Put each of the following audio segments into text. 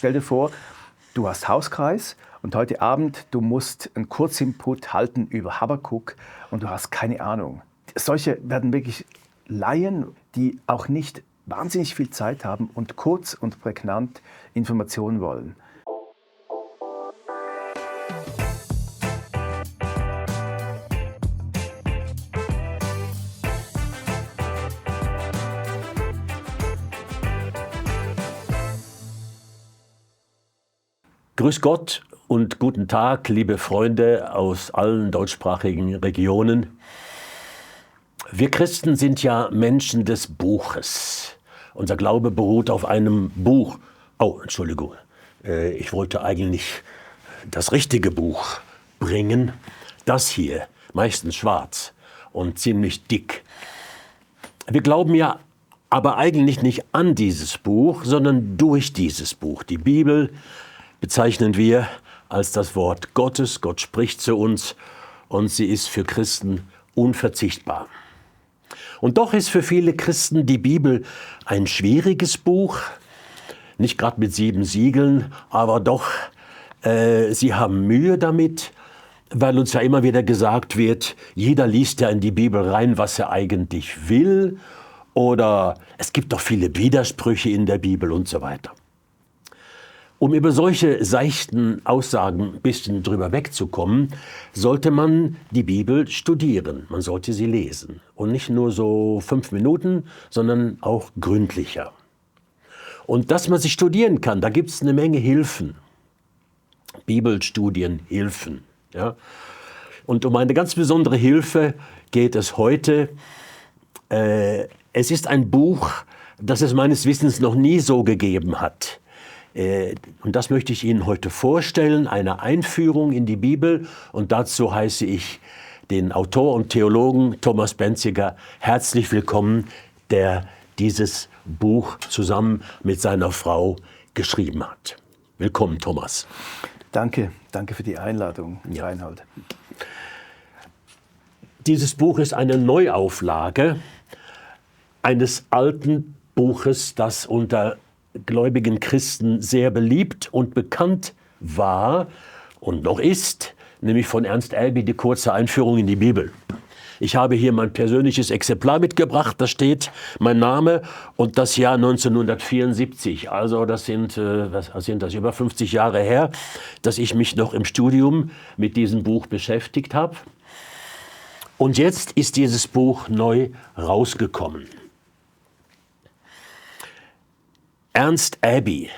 stell dir vor, du hast Hauskreis und heute Abend, du musst einen Kurzinput halten über Habakuk und du hast keine Ahnung. Solche werden wirklich Laien, die auch nicht wahnsinnig viel Zeit haben und kurz und prägnant Informationen wollen. Grüß Gott und guten Tag, liebe Freunde aus allen deutschsprachigen Regionen. Wir Christen sind ja Menschen des Buches. Unser Glaube beruht auf einem Buch. Oh, Entschuldigung, ich wollte eigentlich das richtige Buch bringen. Das hier, meistens schwarz und ziemlich dick. Wir glauben ja aber eigentlich nicht an dieses Buch, sondern durch dieses Buch. Die Bibel bezeichnen wir als das Wort Gottes. Gott spricht zu uns und sie ist für Christen unverzichtbar. Und doch ist für viele Christen die Bibel ein schwieriges Buch, nicht gerade mit 7 Siegeln, aber doch, sie haben Mühe damit, weil uns ja immer wieder gesagt wird, jeder liest ja in die Bibel rein, was er eigentlich will, oder es gibt doch viele Widersprüche in der Bibel und so weiter. Um über solche seichten Aussagen ein bisschen drüber wegzukommen, sollte man die Bibel studieren. Man sollte sie lesen. Und nicht nur so 5 Minuten, sondern auch gründlicher. Und dass man sie studieren kann, da gibt es eine Menge Hilfen. Bibelstudienhilfen. Ja? Und um eine ganz besondere Hilfe geht es heute. Es ist ein Buch, das es meines Wissens noch nie so gegeben hat. Und das möchte ich Ihnen heute vorstellen, eine Einführung in die Bibel. Und dazu heiße ich den Autor und Theologen Thomas Benziger herzlich willkommen, der dieses Buch zusammen mit seiner Frau geschrieben hat. Willkommen, Thomas. Danke für die Einladung, Reinhold. Dieses Buch ist eine Neuauflage eines alten Buches, das unter gläubigen Christen sehr beliebt und bekannt war und noch ist, nämlich von Ernst Elby, die kurze Einführung in die Bibel. Ich habe hier mein persönliches Exemplar mitgebracht, da steht mein Name und das Jahr 1974. Also das sind über 50 Jahre her, dass ich mich noch im Studium mit diesem Buch beschäftigt habe. Und jetzt ist dieses Buch neu rausgekommen. Ernst Elby.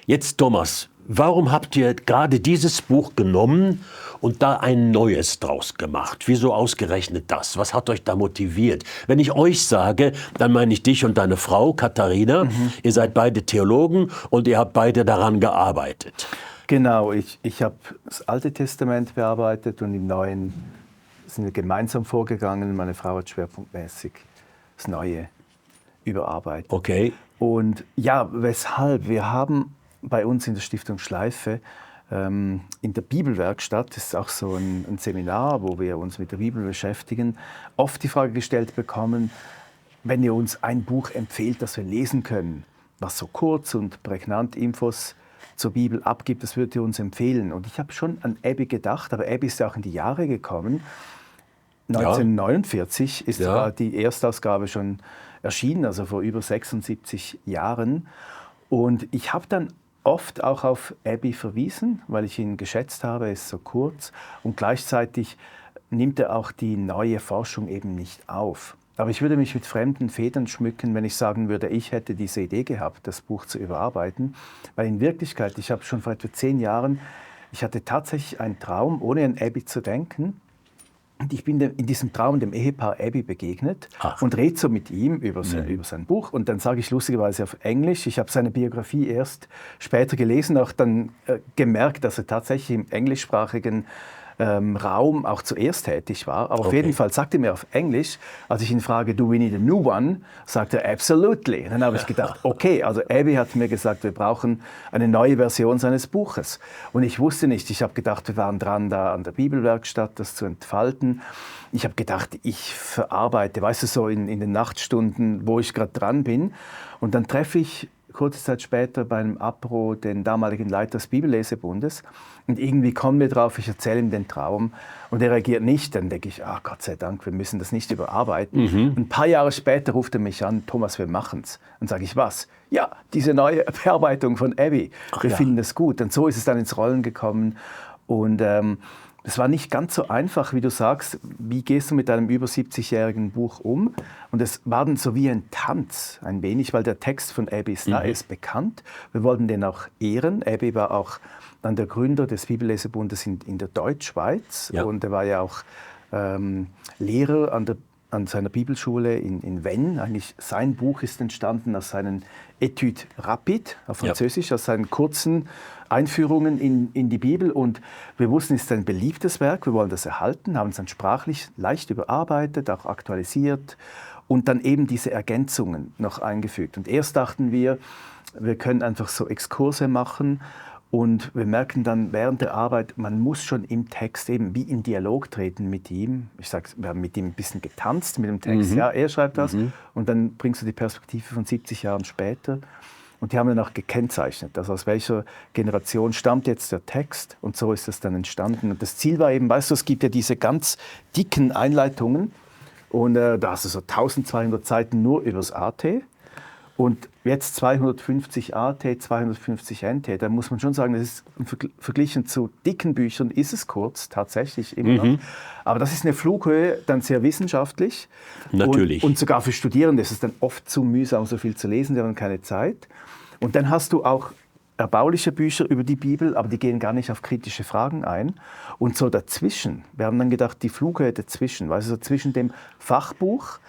Jetzt Thomas, warum habt ihr gerade dieses Buch genommen und da ein neues draus gemacht? Wieso ausgerechnet das? Was hat euch da motiviert? Wenn ich euch sage, dann meine ich dich und deine Frau, Katharina. Ihr seid beide Theologen und ihr habt beide daran gearbeitet. Genau, ich habe das Alte Testament bearbeitet und im Neuen sind wir gemeinsam vorgegangen. Meine Frau hat schwerpunktmäßig das Neue überarbeitet. Okay. Und ja, weshalb? Wir haben bei uns in der Stiftung Schleife in der Bibelwerkstatt, das ist auch so ein Seminar, wo wir uns mit der Bibel beschäftigen, oft die Frage gestellt bekommen, wenn ihr uns ein Buch empfehlt, das wir lesen können, was so kurz und prägnant Infos zur Bibel abgibt, das würdet ihr uns empfehlen. Und ich habe schon an Elby gedacht, aber Elby ist ja auch in die Jahre gekommen. 1949 ist die Erstausgabe schon erschienen, also vor über 76 Jahren. Und ich habe dann oft auch auf Elby verwiesen, weil ich ihn geschätzt habe, er ist so kurz. Und gleichzeitig nimmt er auch die neue Forschung eben nicht auf. Aber ich würde mich mit fremden Federn schmücken, wenn ich sagen würde, ich hätte diese Idee gehabt, das Buch zu überarbeiten. Weil in Wirklichkeit, ich habe schon vor etwa 10 Jahren, ich hatte tatsächlich einen Traum, ohne an Elby zu denken. Und ich bin in diesem Traum dem Ehepaar Elby begegnet und rede so mit ihm über sein Buch. Und dann sage ich lustigerweise auf Englisch, ich habe seine Biografie erst später gelesen, auch dann gemerkt, dass er tatsächlich im englischsprachigen Raum auch zuerst tätig war. Aber auf jeden Fall sagte er mir auf Englisch, als ich ihn frage, do we need a new one, sagt er, absolutely. Und dann habe ich gedacht, okay, also Elby hat mir gesagt, wir brauchen eine neue Version seines Buches. Und ich wusste nicht, ich habe gedacht, wir waren dran, da an der Bibelwerkstatt das zu entfalten. Ich habe gedacht, ich verarbeite, weißt du, so in den Nachtstunden, wo ich gerade dran bin. Und dann treffe ich kurze Zeit später bei einem Apro den damaligen Leiter des Bibellesebundes und irgendwie kommen wir drauf, ich erzähle ihm den Traum und er reagiert nicht. Dann denke ich, Gott sei Dank, wir müssen das nicht überarbeiten. Ein paar Jahre später ruft er mich an, Thomas, wir machen's. Dann sage ich, was? Ja, diese neue Bearbeitung von Abby, wir finden das gut. Und so ist es dann ins Rollen gekommen und es war nicht ganz so einfach, wie du sagst, wie gehst du mit einem über 70-jährigen Buch um? Und es war dann so wie ein Tanz, ein wenig, weil der Text von Abby ist da, er ist bekannt. Wir wollten den auch ehren. Abby war auch dann der Gründer des Bibellesebundes in der Deutschschweiz. Ja. Und er war ja auch Lehrer an seiner Bibelschule in Vennes. Eigentlich sein Buch ist entstanden aus seinen Études rapides, auf Französisch, aus seinen kurzen Einführungen in die Bibel. Und wir wussten, es ist ein beliebtes Werk, wir wollen das erhalten, haben es dann sprachlich leicht überarbeitet, auch aktualisiert und dann eben diese Ergänzungen noch eingefügt. Und erst dachten wir können einfach so Exkurse machen. Und wir merken dann während der Arbeit, man muss schon im Text eben wie in Dialog treten mit ihm. Ich sage, wir haben mit ihm ein bisschen getanzt mit dem Text. Ja, er schreibt das und dann bringst du die Perspektive von 70 Jahren später. Und die haben dann auch gekennzeichnet, also aus welcher Generation stammt jetzt der Text und so ist das dann entstanden. Und das Ziel war eben, weißt du, es gibt ja diese ganz dicken Einleitungen und da hast du so 1200 Seiten nur übers AT. Und jetzt 250 AT, 250 NT, da muss man schon sagen, das ist verglichen zu dicken Büchern, ist es kurz, tatsächlich immer noch. Aber das ist eine Flughöhe, dann sehr wissenschaftlich. Natürlich. Und sogar für Studierende ist es dann oft zu mühsam, so viel zu lesen, die haben keine Zeit. Und dann hast du auch erbauliche Bücher über die Bibel, aber die gehen gar nicht auf kritische Fragen ein. Und so dazwischen, wir haben dann gedacht, die Flughöhe dazwischen, also so zwischen dem Fachbuch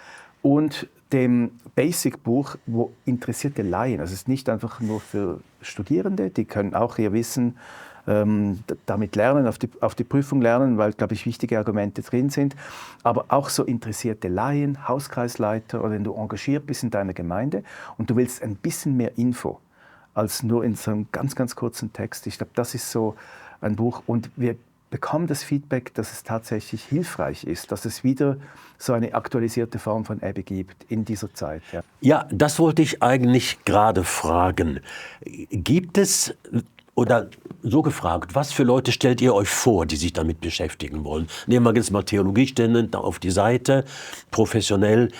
und dem Basic-Buch, wo interessierte Laien, also es ist nicht einfach nur für Studierende, die können auch ihr Wissen damit lernen, auf die Prüfung lernen, weil, glaube ich, wichtige Argumente drin sind, aber auch so interessierte Laien, Hauskreisleiter oder wenn du engagiert bist in deiner Gemeinde und du willst ein bisschen mehr Info als nur in so einem ganz, ganz kurzen Text. Ich glaube, das ist so ein Buch und wir bekommen das Feedback, dass es tatsächlich hilfreich ist, dass es wieder so eine aktualisierte Form von Abby gibt in dieser Zeit. Ja, ja, das wollte ich eigentlich gerade fragen. Gibt es, oder so gefragt, was für Leute stellt ihr euch vor, die sich damit beschäftigen wollen? Nehmen wir jetzt mal Theologiestudenten auf die Seite, professionell.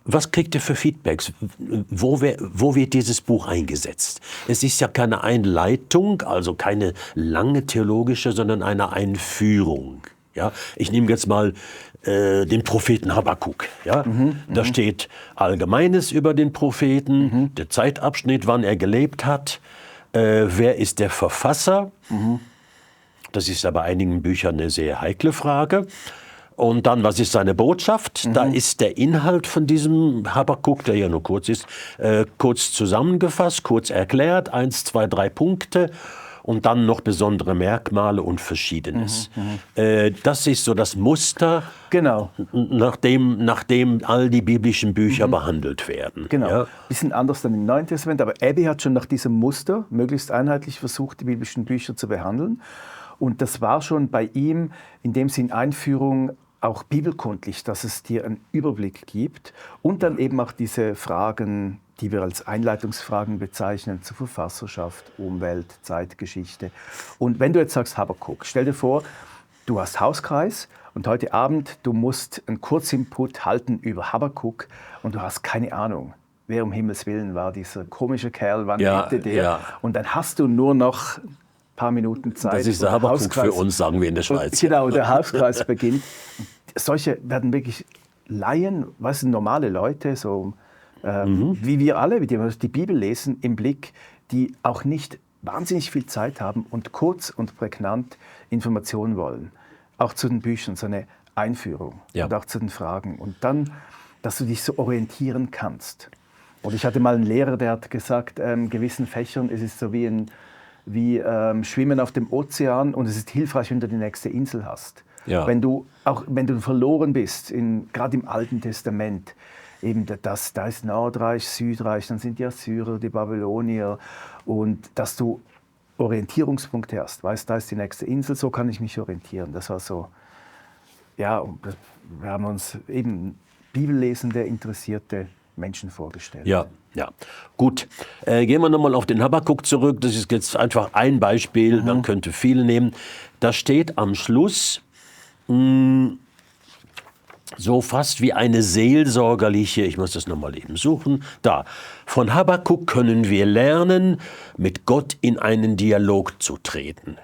Was kriegt ihr für Feedbacks? Wo wird dieses Buch eingesetzt? Es ist ja keine Einleitung, also keine lange theologische, sondern eine Einführung. Ja? Ich nehme jetzt mal den Propheten Habakuk. Ja? Da steht Allgemeines über den Propheten, der Zeitabschnitt, wann er gelebt hat, wer ist der Verfasser. Das ist ja bei einigen Büchern eine sehr heikle Frage. Und dann, was ist seine Botschaft? Da ist der Inhalt von diesem Habakuk, der ja nur kurz ist, kurz zusammengefasst, kurz erklärt, 1, 2, 3 Punkte und dann noch besondere Merkmale und Verschiedenes. Das ist so das Muster, genau, nach dem all die biblischen Bücher behandelt werden. Genau, ja? Ein bisschen anders dann im Neuen Testament, aber Abby hat schon nach diesem Muster möglichst einheitlich versucht, die biblischen Bücher zu behandeln. Und das war schon bei ihm in dem Sinn Einführung auch bibelkundlich, dass es dir einen Überblick gibt und dann eben auch diese Fragen, die wir als Einleitungsfragen bezeichnen, zur Verfasserschaft, Umwelt, Zeitgeschichte. Und wenn du jetzt sagst Habakuk, stell dir vor, du hast Hauskreis und heute Abend, du musst einen Kurzinput halten über Habakuk und du hast keine Ahnung, wer um Himmels Willen war dieser komische Kerl, wann lebte der? Ja. Und dann hast du nur noch paar Minuten Zeit. Das ist der Habakuk für uns, sagen wir in der Schweiz. Genau, der Hauskreis beginnt. Solche werden wirklich Laien, was sind normale Leute, so wie wir alle, die Bibel lesen, im Blick, die auch nicht wahnsinnig viel Zeit haben und kurz und prägnant Informationen wollen. Auch zu den Büchern, so eine Einführung und auch zu den Fragen. Und dann, dass du dich so orientieren kannst. Und ich hatte mal einen Lehrer, der hat gesagt, in gewissen Fächern ist es so wie Schwimmen auf dem Ozean und es ist hilfreich, wenn du die nächste Insel hast. Ja. Wenn du verloren bist, gerade im Alten Testament, eben da ist Nordreich, Südreich, dann sind die Assyrer, die Babylonier und dass du Orientierungspunkte hast, weißt, da ist die nächste Insel, so kann ich mich orientieren. Das war so, ja, wir haben uns eben bibellesende, interessierte Menschen vorgestellt. Ja. Ja, gut. Gehen wir nochmal auf den Habakuk zurück. Das ist jetzt einfach ein Beispiel, man könnte viele nehmen. Da steht am Schluss so fast wie eine seelsorgerliche, ich muss das nochmal eben suchen, da. Von Habakuk können wir lernen, mit Gott in einen Dialog zu treten.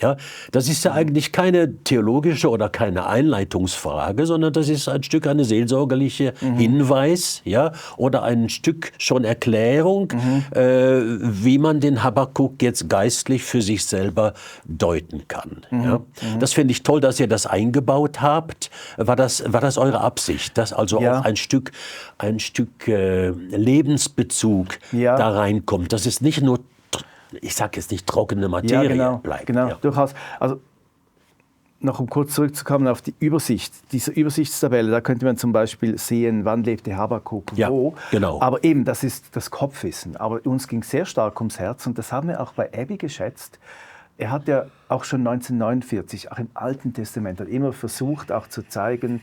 Ja, das ist ja eigentlich keine theologische oder keine Einleitungsfrage, sondern das ist ein Stück eine seelsorgerliche Hinweis, ja, oder ein Stück schon Erklärung, wie man den Habakuk jetzt geistlich für sich selber deuten kann. Ja. Das finde ich toll, dass ihr das eingebaut habt. War das eure Absicht, dass also auch ein Stück Lebensbezug da reinkommt, dass es nicht nur, ich sage jetzt nicht trockene Materie bleibt. Genau, durchaus. Also noch um kurz zurückzukommen auf die Übersicht, diese Übersichtstabelle, da könnte man zum Beispiel sehen, wann lebte Habakuk wo. Genau. Aber eben, das ist das Kopfwissen. Aber uns ging sehr stark ums Herz und das haben wir auch bei Abby geschätzt. Er hat ja auch schon 1949, auch im Alten Testament, hat immer versucht auch zu zeigen,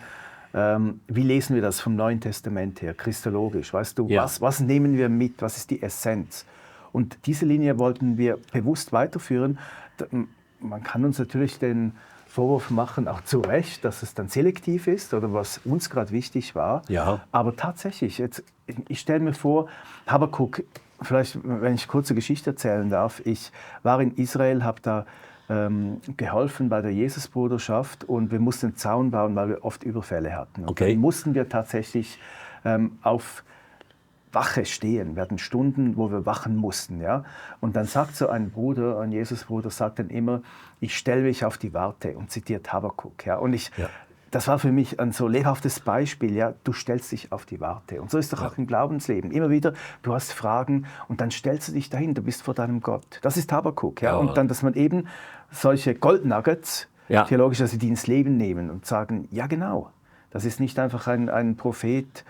wie lesen wir das vom Neuen Testament her, christologisch. Weißt du, was nehmen wir mit, was ist die Essenz? Und diese Linie wollten wir bewusst weiterführen. Man kann uns natürlich den Vorwurf machen, auch zu Recht, dass es dann selektiv ist oder was uns gerade wichtig war. Ja. Aber tatsächlich, jetzt, ich stelle mir vor, Habakuk, vielleicht, wenn ich kurze Geschichte erzählen darf, ich war in Israel, habe da geholfen bei der Jesusbruderschaft und wir mussten einen Zaun bauen, weil wir oft Überfälle hatten. Und dann mussten wir tatsächlich auf Wache stehen. Wir hatten Stunden, wo wir wachen mussten. Ja? Und dann sagt so ein Bruder, ein Jesusbruder, sagt dann immer, ich stelle mich auf die Warte und zitiert Habakuk. Ja? Und das war für mich ein so lebhaftes Beispiel. Ja? Du stellst dich auf die Warte. Und so ist doch auch im Glaubensleben. Immer wieder, du hast Fragen und dann stellst du dich dahin, du bist vor deinem Gott. Das ist Habakuk. Ja? Und dann, dass man eben solche Goldnuggets theologisch, dass sie die ins Leben nehmen und sagen, ja genau, das ist nicht einfach ein Prophet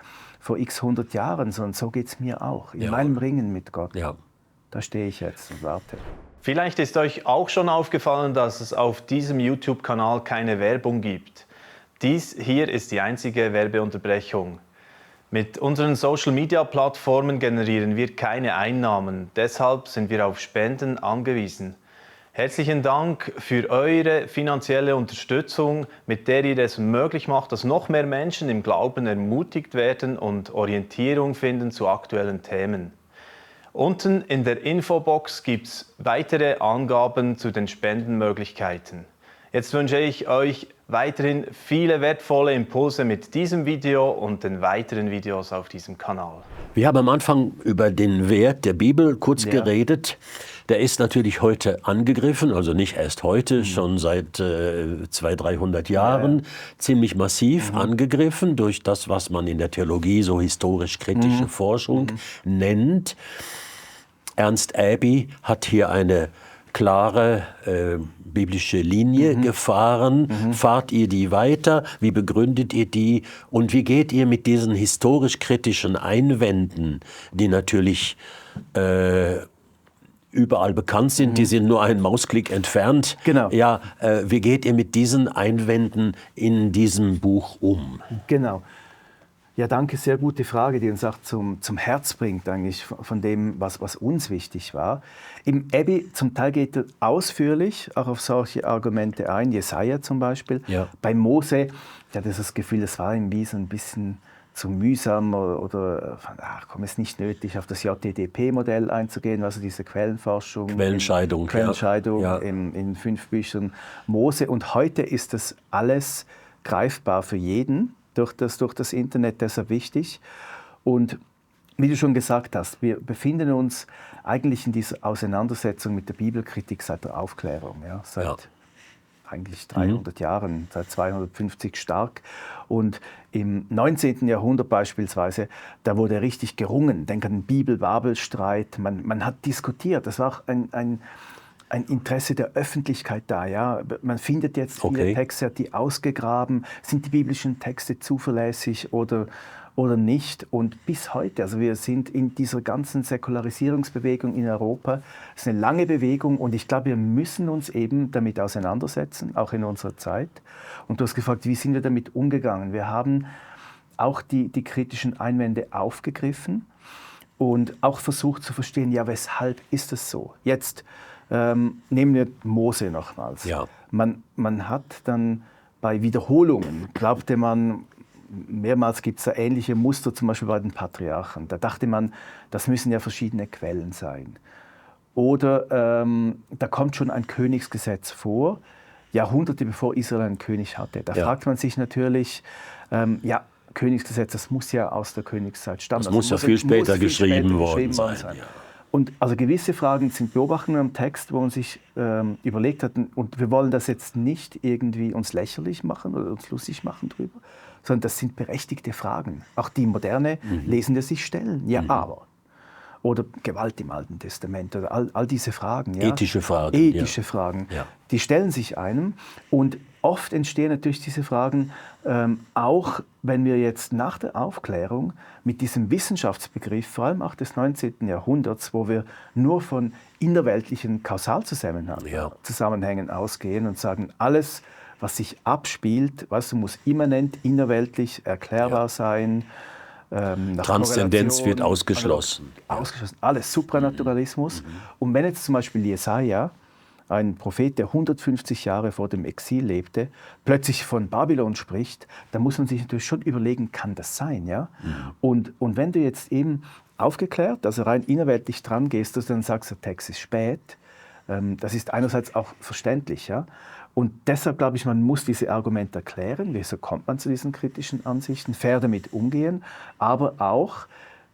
vor x 100 Jahren, sondern so geht es mir auch. In meinem Ringen mit Gott. Ja. Da stehe ich jetzt und warte. Vielleicht ist euch auch schon aufgefallen, dass es auf diesem YouTube-Kanal keine Werbung gibt. Dies hier ist die einzige Werbeunterbrechung. Mit unseren Social-Media-Plattformen generieren wir keine Einnahmen. Deshalb sind wir auf Spenden angewiesen. Herzlichen Dank für eure finanzielle Unterstützung, mit der ihr es möglich macht, dass noch mehr Menschen im Glauben ermutigt werden und Orientierung finden zu aktuellen Themen. Unten in der Infobox gibt es weitere Angaben zu den Spendenmöglichkeiten. Jetzt wünsche ich euch weiterhin viele wertvolle Impulse mit diesem Video und den weiteren Videos auf diesem Kanal. Wir haben am Anfang über den Wert der Bibel kurz geredet. Der ist natürlich heute angegriffen, also nicht erst heute, schon seit 200, 300 Jahren ziemlich massiv angegriffen durch das, was man in der Theologie so historisch-kritische Forschung nennt. Ernst Abbey hat hier eine klare biblische Linie gefahren. Fahrt ihr die weiter? Wie begründet ihr die? Und wie geht ihr mit diesen historisch-kritischen Einwänden, die natürlich überall bekannt sind, die sind nur einen Mausklick entfernt. Genau. Ja, wie geht ihr mit diesen Einwänden in diesem Buch um? Genau. Ja, danke, sehr gute Frage, die uns auch zum Herz bringt, eigentlich von dem, was uns wichtig war. Im Abbey zum Teil geht er ausführlich auch auf solche Argumente ein, Jesaja zum Beispiel. Ja. Bei Mose, ich hatte das Gefühl, es war ihm wie so ein bisschen zu mühsam oder ach komm, ist nicht nötig, auf das JTDP-Modell einzugehen, also diese Quellenforschung. Quellenscheidung. In 5 Büchern Mose. Und heute ist das alles greifbar für jeden. Durch das Internet deshalb wichtig. Und wie du schon gesagt hast, wir befinden uns eigentlich in dieser Auseinandersetzung mit der Bibelkritik seit der Aufklärung, seit eigentlich 300 Jahren, seit 250 stark. Und im 19. Jahrhundert beispielsweise, da wurde richtig gerungen. Denk an den Bibel-Babel-Streit. Man hat diskutiert. Das war auch ein Interesse der Öffentlichkeit da. Ja? Man findet jetzt viele Texte, die ausgegraben, sind die biblischen Texte zuverlässig oder nicht. Und bis heute, also wir sind in dieser ganzen Säkularisierungsbewegung in Europa, es ist eine lange Bewegung und ich glaube, wir müssen uns eben damit auseinandersetzen, auch in unserer Zeit. Und du hast gefragt, wie sind wir damit umgegangen? Wir haben auch die kritischen Einwände aufgegriffen und auch versucht zu verstehen, ja, weshalb ist es so? Jetzt nehmen wir Mose nochmals. Ja. Man hat dann bei Wiederholungen, glaubte man, mehrmals gibt es da ähnliche Muster, zum Beispiel bei den Patriarchen. Da dachte man, das müssen ja verschiedene Quellen sein. Oder da kommt schon ein Königsgesetz vor, Jahrhunderte bevor Israel einen König hatte. Da fragt man sich natürlich, ja, Königsgesetz, das muss ja aus der Königszeit stammen. Das muss ja viel später geschrieben worden sein. Ja. Und also gewisse Fragen sind Beobachtungen am Text, wo man sich überlegt hat, und wir wollen das jetzt nicht irgendwie uns lächerlich machen oder uns lustig machen drüber, sondern das sind berechtigte Fragen. Auch die moderne Lesende sich stellen. Ja, aber. Oder Gewalt im Alten Testament, oder all diese Fragen. Ja? Ethische Fragen. Ethische Fragen, die stellen sich einem. Und oft entstehen natürlich diese Fragen, auch wenn wir jetzt nach der Aufklärung mit diesem Wissenschaftsbegriff, vor allem auch des 19. Jahrhunderts, wo wir nur von innerweltlichen Kausalzusammenhängen ausgehen und sagen, alles, was sich abspielt, muss immanent innerweltlich erklärbar sein. Transzendenz wird ausgeschlossen. Ausgeschlossen. Alles Supranaturalismus. Und wenn jetzt zum Beispiel Jesaja, ein Prophet, der 150 Jahre vor dem Exil lebte, plötzlich von Babylon spricht, dann muss man sich natürlich schon überlegen, kann das sein? Ja? Und wenn du jetzt eben aufgeklärt, also rein innerweltlich dran gehst, dass du dann sagst, der Text ist spät, das ist einerseits auch verständlich. Ja? Und deshalb glaube ich, man muss diese Argumente erklären, wieso kommt man zu diesen kritischen Ansichten, fair damit umgehen, aber auch,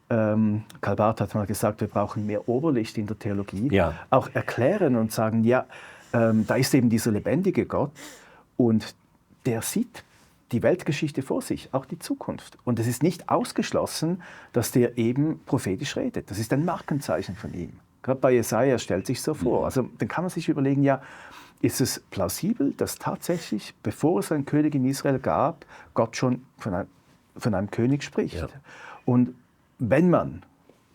Karl Barth hat mal gesagt, wir brauchen mehr Oberlicht in der Theologie, auch erklären und sagen, ja, da ist eben dieser lebendige Gott und der sieht die Weltgeschichte vor sich, auch die Zukunft. Und es ist nicht ausgeschlossen, dass der eben prophetisch redet. Das ist ein Markenzeichen von ihm. Gerade bei Jesaja stellt sich so vor. Also dann kann man sich überlegen, ja, ist es plausibel, dass tatsächlich, bevor es einen König in Israel gab, Gott schon von einem König spricht? Ja. Und wenn man,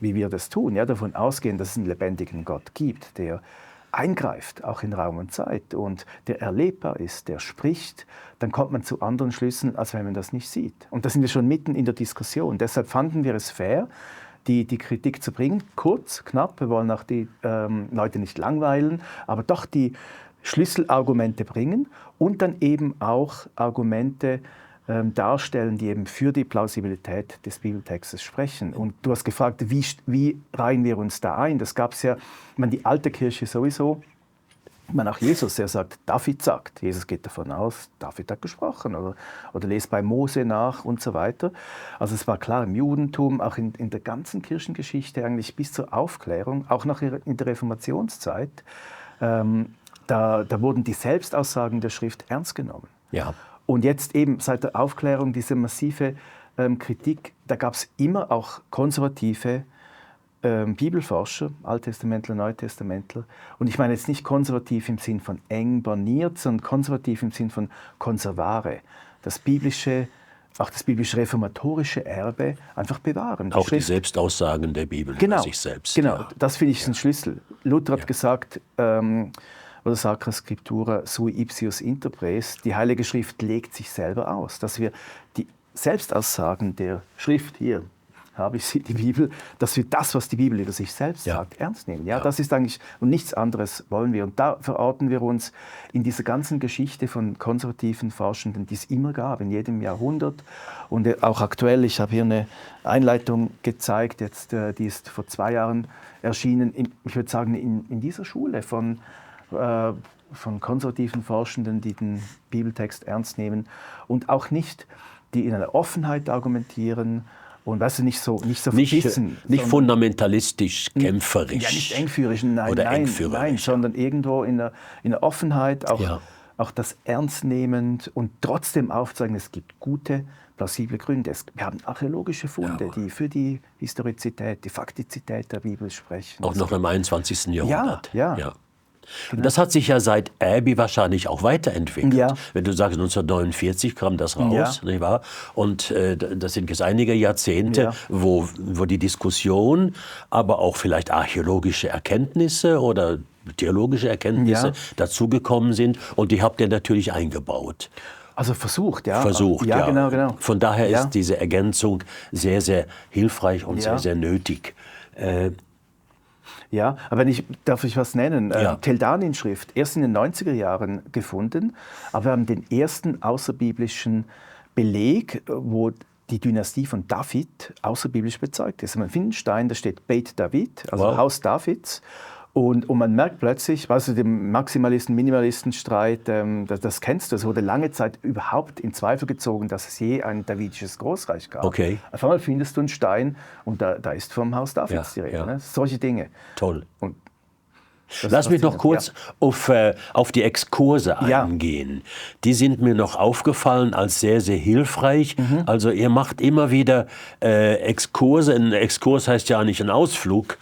wie wir das tun, davon ausgehen, dass es einen lebendigen Gott gibt, der eingreift, auch in Raum und Zeit, und der erlebbar ist, der spricht, dann kommt man zu anderen Schlüssen, als wenn man das nicht sieht. Und da sind wir schon mitten in der Diskussion. Deshalb fanden wir es fair, die Kritik zu bringen, kurz, knapp, wir wollen auch die Leute nicht langweilen, aber doch die Schlüsselargumente bringen und dann eben auch Argumente darstellen, die eben für die Plausibilität des Bibeltextes sprechen. Und du hast gefragt, wie reihen wir uns da ein? Das gab es ja, die alte Kirche sowieso, auch Jesus, der sagt, David sagt, Jesus geht davon aus, David hat gesprochen, oder lest bei Mose nach und so weiter. Also es war klar im Judentum, auch in der ganzen Kirchengeschichte, eigentlich bis zur Aufklärung, auch noch in der Reformationszeit, da wurden die Selbstaussagen der Schrift ernst genommen. Ja. Und jetzt eben seit der Aufklärung diese massive Kritik, da gab es immer auch konservative Bibelforscher, Alttestamentler, Neutestamentler. Und ich meine jetzt nicht konservativ im Sinn von eng borniert, sondern konservativ im Sinn von conservare. Das biblische reformatorische Erbe einfach bewahren. Auch die Selbstaussagen der Bibel über sich selbst. Genau, das finde ich ein Schlüssel. Luther hat gesagt, oder Sacra Scriptura sui ipsius interpres, die Heilige Schrift legt sich selber aus, dass wir die Selbstaussagen der Schrift, hier habe ich sie, die Bibel, dass wir das, was die Bibel über sich selbst sagt, ernst nehmen. Ja, das ist eigentlich, und nichts anderes wollen wir. Und da verorten wir uns in dieser ganzen Geschichte von konservativen Forschenden, die es immer gab, in jedem Jahrhundert. Und auch aktuell, ich habe hier eine Einleitung gezeigt, jetzt, die ist vor 2 Jahren erschienen, ich würde sagen, in dieser Schule von konservativen Forschenden, die den Bibeltext ernst nehmen und auch nicht, die in einer Offenheit argumentieren und nicht verbissen. Nicht fundamentalistisch, kämpferisch. Ja, nicht engführig, nein, sondern irgendwo in der Offenheit, auch das ernst nehmend und trotzdem aufzeigen, es gibt gute, plausible Gründe. Wir haben archäologische Funde, die für die Historizität, die Faktizität der Bibel sprechen. Auch noch im 21. Jahrhundert. Ja. Genau. Das hat sich ja seit Abby wahrscheinlich auch weiterentwickelt. Ja. Wenn du sagst, 1949 kam das raus, nicht wahr? Und das sind jetzt einige Jahrzehnte, wo die Diskussion, aber auch vielleicht archäologische Erkenntnisse oder theologische Erkenntnisse dazugekommen sind. Und die habt ihr natürlich eingebaut. Also versucht, ja. Ja. Genau. Von daher ist diese Ergänzung sehr, sehr hilfreich und sehr, sehr nötig. Ja, aber darf ich was nennen? Ja. Teldanin-Schrift, erst in den 90er Jahren gefunden, aber wir haben den ersten außerbiblischen Beleg, wo die Dynastie von David außerbiblisch bezeugt ist. Man findet einen Stein, da steht Beit David, also Wow. Haus Davids. Und man merkt plötzlich, weißt du, den Maximalisten-Minimalisten-Streit, das kennst du, es wurde lange Zeit überhaupt in Zweifel gezogen, dass es je ein davidisches Großreich gab. Okay. Auf einmal findest du einen Stein und da ist vom Haus Davids die Rede. Ja. Ne? Solche Dinge. Toll. Und das Lass mich noch faszinierend. kurz auf die Exkurse Ja. eingehen. Die sind mir noch aufgefallen als sehr, sehr hilfreich. Also ihr macht immer wieder Exkurse. Ein Exkurs heißt ja nicht ein Ausflug,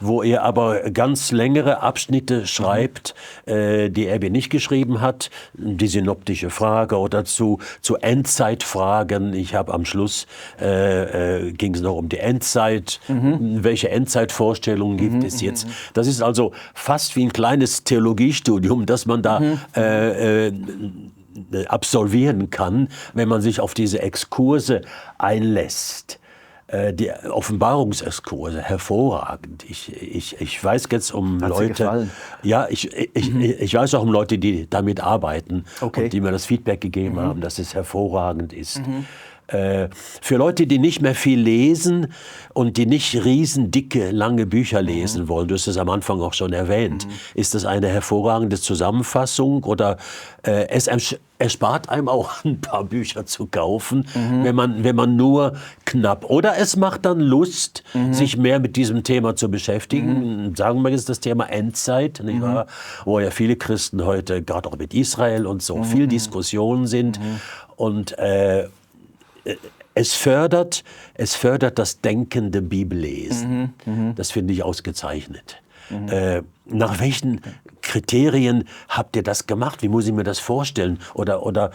wo ihr aber ganz längere Abschnitte schreibt, die Abby nicht geschrieben hat. Die synoptische Frage oder zu Endzeitfragen. Ich habe am Schluss, ging es noch um die Endzeit. Welche Endzeitvorstellungen gibt es jetzt? Das ist also fast wie ein kleines Theologiestudium, das man da absolvieren kann, wenn man sich auf diese Exkurse einlässt. Die Offenbarungsexkurse, hervorragend. Ich weiß jetzt um Hat's dir Leute, gefallen? ja, ich weiß auch um Leute, die damit arbeiten Okay. und die mir das Feedback gegeben haben, dass es hervorragend ist. Für Leute, die nicht mehr viel lesen und die nicht riesendicke, lange Bücher lesen wollen, du hast es am Anfang auch schon erwähnt, ist das eine hervorragende Zusammenfassung oder es erspart einem auch ein paar Bücher zu kaufen, wenn man nur knapp, oder es macht dann Lust, sich mehr mit diesem Thema zu beschäftigen. Sagen wir jetzt das Thema Endzeit, nicht wahr? Wo ja viele Christen heute, gerade auch mit Israel und so, viel Diskussionen sind und es fördert das denkende Bibellesen. Das finde ich ausgezeichnet. Nach welchen Kriterien habt ihr das gemacht? Wie muss ich mir das vorstellen? Oder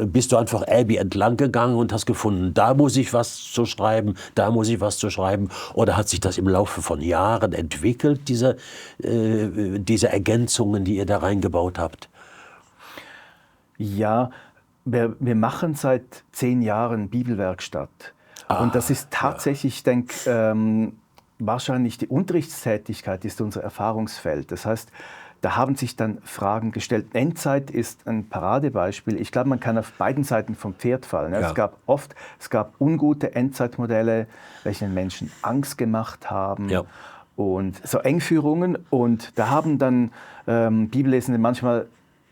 bist du einfach Abby entlang gegangen und hast gefunden, da muss ich was zu schreiben, da muss ich was zu schreiben? Oder hat sich das im Laufe von Jahren entwickelt, diese Ergänzungen, die ihr da reingebaut habt? Ja, wir machen seit 10 Jahren Bibelwerkstatt. Und das ist tatsächlich, ich denke, wahrscheinlich die Unterrichtstätigkeit ist unser Erfahrungsfeld. Das heißt, da haben sich dann Fragen gestellt. Endzeit ist ein Paradebeispiel. Ich glaube, man kann auf beiden Seiten vom Pferd fallen. Ja. Es gab ungute Endzeitmodelle, welche den Menschen Angst gemacht haben. Ja. Und so Engführungen. Und da haben dann Bibellesende manchmal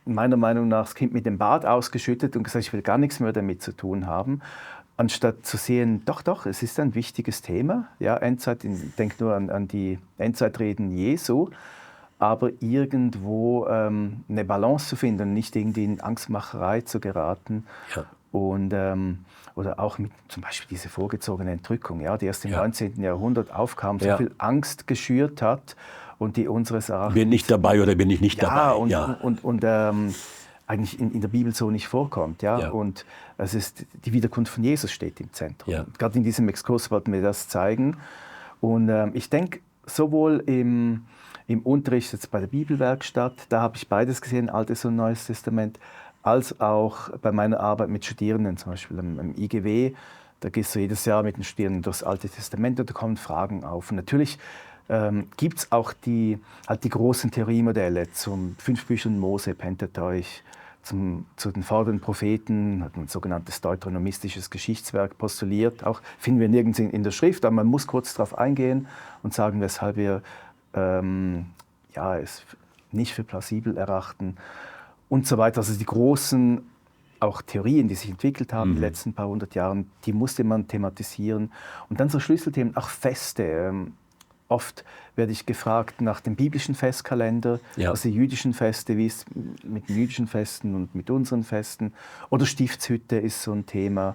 meiner Meinung nach das Kind mit dem Bad ausgeschüttet und gesagt, ich will gar nichts mehr damit zu tun haben. Anstatt zu sehen, doch, es ist ein wichtiges Thema. Ja, Endzeit, denk nur an die Endzeitreden Jesu. Aber irgendwo eine Balance zu finden, nicht irgendwie in Angstmacherei zu geraten. Ja. Und, oder auch mit zum Beispiel diese vorgezogene Entrückung, ja, die erst im Ja. 19. Jahrhundert aufkam, so Ja. viel Angst geschürt hat und die unseres Erachtens... Bin ich dabei oder bin ich nicht dabei? Und eigentlich in der Bibel so nicht vorkommt. Ja? Ja. Und es ist, die Wiederkunft von Jesus steht im Zentrum. Ja. Gerade in diesem Exkurs wollten wir das zeigen. Und ich denke, sowohl im Unterricht jetzt bei der Bibelwerkstatt, da habe ich beides gesehen, Altes und Neues Testament, als auch bei meiner Arbeit mit Studierenden, zum Beispiel am IGW. Da gehst du jedes Jahr mit den Studierenden durchs Alte Testament und da kommen Fragen auf. Und natürlich gibt es auch die großen Theoriemodelle zum 5 Büchern Mose, Pentateuch, zu den vorderen Propheten, hat ein sogenanntes deuteronomistisches Geschichtswerk postuliert. Auch finden wir nirgends in der Schrift, aber man muss kurz darauf eingehen und sagen, weshalb wir es nicht für plausibel erachten und so weiter. Also die großen auch Theorien, die sich entwickelt haben in den letzten paar hundert Jahren, die musste man thematisieren. Und dann so Schlüsselthemen, auch Feste. Oft werde ich gefragt nach dem biblischen Festkalender, Ja. also die jüdischen Feste, wie es mit den jüdischen Festen und mit unseren Festen. Oder Stiftshütte ist so ein Thema.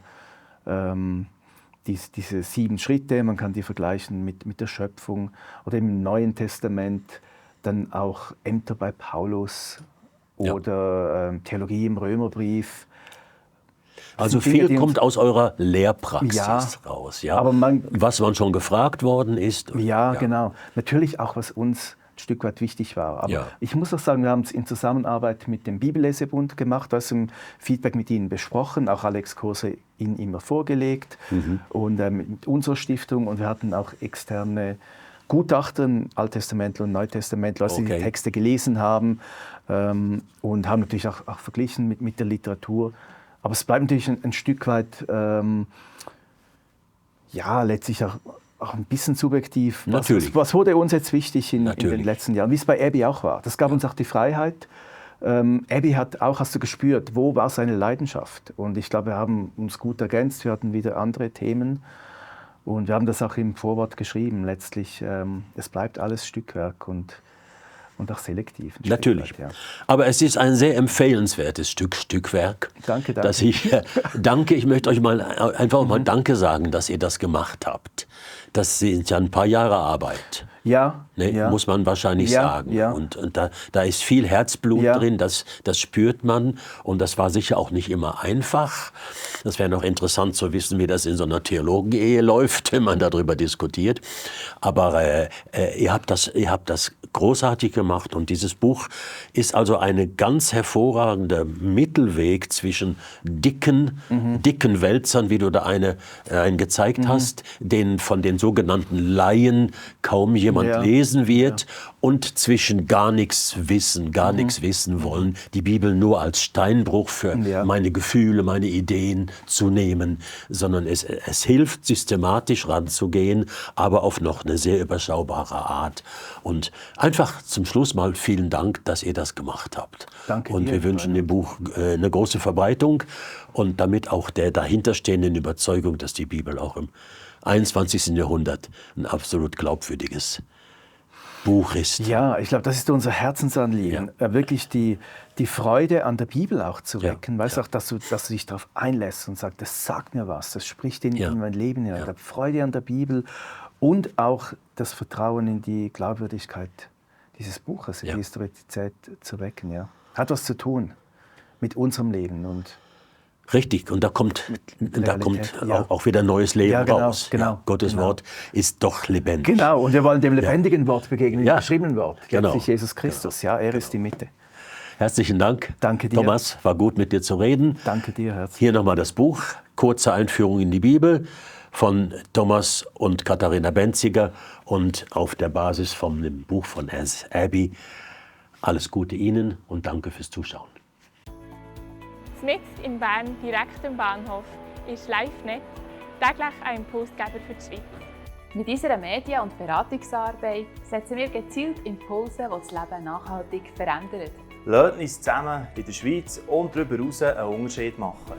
Diese 7 Schritte, man kann die vergleichen mit der Schöpfung. Oder im Neuen Testament dann auch Ämter bei Paulus oder Theologie im Römerbrief. Also sind Dinge, viel die uns- kommt aus eurer Lehrpraxis Ja, raus, ja? aber was man schon gefragt worden ist. Ja, genau. Natürlich auch, was uns ein Stück weit wichtig war. Aber Ja. ich muss auch sagen, wir haben es in Zusammenarbeit mit dem Bibellesebund gemacht, also im Feedback mit ihnen besprochen, auch alle Exkurse ihnen immer vorgelegt und mit unserer Stiftung. Und wir hatten auch externe Gutachter, Alttestamentler und Neutestamentler, als sie die Texte gelesen haben und haben natürlich auch verglichen mit der Literatur. Aber es bleibt natürlich ein Stück weit, letztlich auch ein bisschen subjektiv. Was wurde uns jetzt wichtig in den letzten Jahren, wie es bei Abby auch war. Das gab uns auch die Freiheit. Abby hat auch, hast du gespürt, wo war seine Leidenschaft? Und ich glaube, wir haben uns gut ergänzt, wir hatten wieder andere Themen. Und wir haben das auch im Vorwort geschrieben. Letztlich, es bleibt alles Stückwerk und auch selektiv. Natürlich. Ja. Aber es ist ein sehr empfehlenswertes Stückwerk. Danke. Ich möchte euch einfach mal Danke sagen, dass ihr das gemacht habt. Das sind ja ein paar Jahre Arbeit. Ja, muss man wahrscheinlich sagen. Ja. Und da ist viel Herzblut drin, das spürt man. Und das war sicher auch nicht immer einfach. Das wäre noch interessant zu wissen, wie das in so einer Theologenehe läuft, wenn man darüber diskutiert. Aber ihr habt das großartig gemacht. Und dieses Buch ist also eine ganz hervorragende Mittelweg zwischen dicken Wälzern, wie du da einen gezeigt hast, den von den sogenannten Laien kaum jemand lesen wird, und zwischen gar nichts wissen wollen, die Bibel nur als Steinbruch für meine Gefühle, meine Ideen zu nehmen, sondern es hilft, systematisch ranzugehen, aber auf noch eine sehr überschaubare Art. Und einfach zum Schluss mal vielen Dank, dass ihr das gemacht habt. Danke und dir, wir wünschen dem Buch eine große Verbreitung und damit auch der dahinterstehenden Überzeugung, dass die Bibel auch im 21. Jahrhundert ein absolut glaubwürdiges Buch ist. Ja, ich glaube, das ist unser Herzensanliegen, wirklich die Freude an der Bibel auch zu wecken. Weißt du auch, dass du dich darauf einlässt und sagst, das sagt mir was, das spricht in mein Leben hinein. Ja. Freude an der Bibel und auch das Vertrauen in die Glaubwürdigkeit dieses Buches, in die Historizität zu wecken. Ja. Hat was zu tun mit unserem Leben. Und richtig, und da kommt auch wieder neues Leben raus. Genau, Gottes Wort ist doch lebendig. Genau, und wir wollen dem lebendigen Wort begegnen, dem geschriebenen Wort. Letztlich Jesus Christus, er ist die Mitte. Herzlichen Dank. Danke dir. Thomas, war gut mit dir zu reden. Danke dir, herzlich. Hier nochmal das Buch, Kurze Einführung in die Bibel von Thomas und Katharina Benziger und auf der Basis von dem Buch von Abby. Alles Gute Ihnen und danke fürs Zuschauen. Mitten in Bern, direkt am Bahnhof, ist LiveNet täglich ein Impulsgeber für die Schweiz. Mit unserer Medien- und Beratungsarbeit setzen wir gezielt Impulse, die das Leben nachhaltig verändern. Lasst uns zusammen in der Schweiz und darüber hinaus einen Unterschied machen.